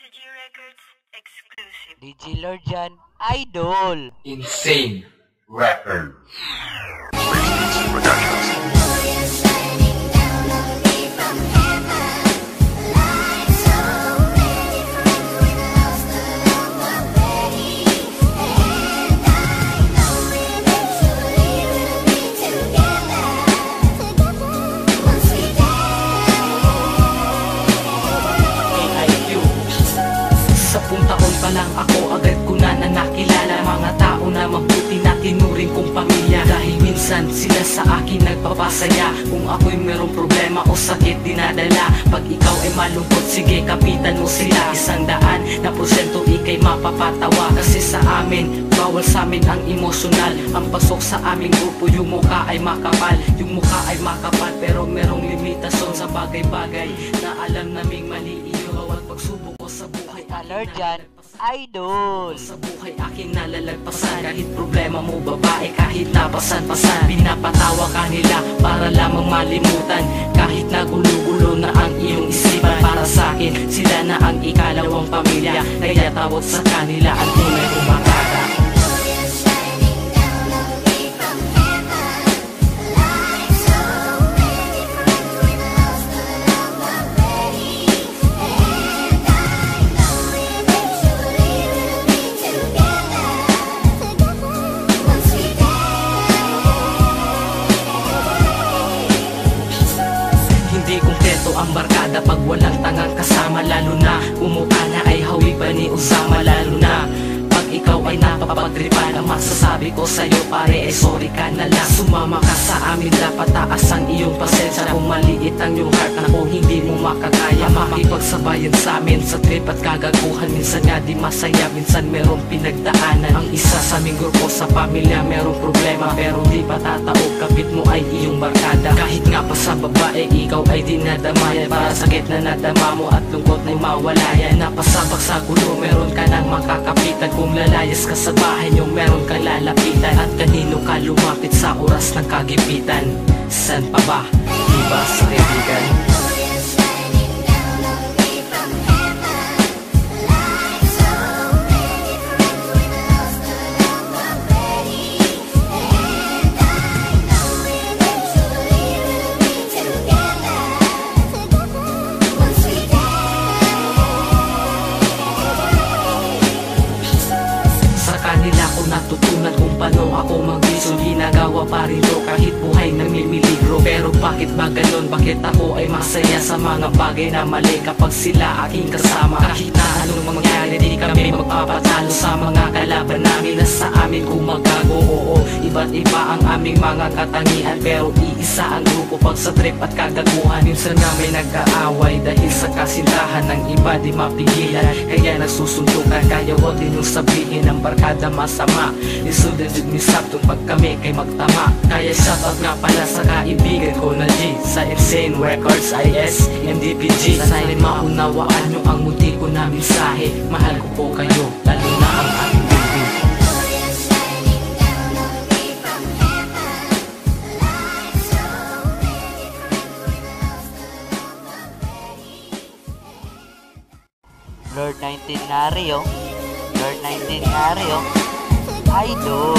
DG Records exclusive. DJ Lord yan, idol! Insane Records. Taon pa lang ako, agad ko na nakilala mga tao na mabuti na tinuring kong pamilya. Dahil minsan sila sa akin nagpapasaya. Kung ako'y merong problema o sakit dinadala. Pag ikaw ay malungkot, sige kapitan mo sila. 100% ikay mapapatawa. Kasi sa amin, bawal sa amin ang emosyonal. Ang pasok sa aming grupo, yung mukha ay makapal. Yung mukha ay makapal pero merong limitasyon sa bagay-bagay na alam naming mali iyo. Bawat pagsubok ko sa buhay Lord yan, idol! Sa buhay aking nalalagpasan. Kahit problema mo babae, kahit napasan-pasan, pinapatawa ka nila para lamang malimutan. Kahit nagulo-gulo na ang iyong isipan, para sa akin sila na ang ikalawang pamilya. Kaya tawag sa kanila ang tunay umakata. Hindi kumpleto ang barkada pag walang tangang kasama. Lalo na umuta na ay hawig pa ni Usama. Lalo na pag ikaw ay napapagtripan, ang masasabi ko sa'yo pare ay sorry ka na lang. Sumama ka sa amin, dapat taas ang iyong pasensya. Kung maliit ang iyong heart na kung hindi mo makakaya makipagsabayan sa amin sa trip at kagaguhan. Minsan nga di masaya, minsan merong pinagdaanan. Ang isa sa aming grupo sa pamilya merong problema, pero di patataog kapit mo ay iyong barkada. Kahit nga pa sa babae, ikaw ay dinadamayan. Para sakit na nadama mo at lungkot na mawala yan. Napasabak sa gulo, meron ka nang makakapitan. Kung lalayas ka sa bahay niyo, meron kang lalapitan. At kanino ka lumapit sa oras ng kagipitan? San pa ba? Diba sa kaibigan? Natutunan kung paano ako mag-isyo. Ginagawa pa rin to kahit buhay namimiligro. Pero bakit ba ganun? Bakit ako ay masaya sa mga bagay na mali kapag sila aking kasama? Kahit na anong mangyari, di kami magpapatalo sa mga kalaban namin na sa amin kumagago. Oo, iba't iba ang aming mga katangian, pero iisa ang grupo pag sa trip at kagaguhan. Minsan nga may nag-aaway dahil sa kasintahan ng iba di mapigilan. Kaya nagsusuntukan, kaya wag din yung sabihin ng barkada masama. Isudan din ni Sabtong pag kami kay magtama. Kaya shoutout nga pala sa kaibigan ko na G sa Insane Records IS MDPG. Sana'y maunawaan nyo ang munti ko na mensahe. Mahal ko po kayo, lalo na ang aking baby. Lord 19 nga rin, Lord 19 nga rin, idol!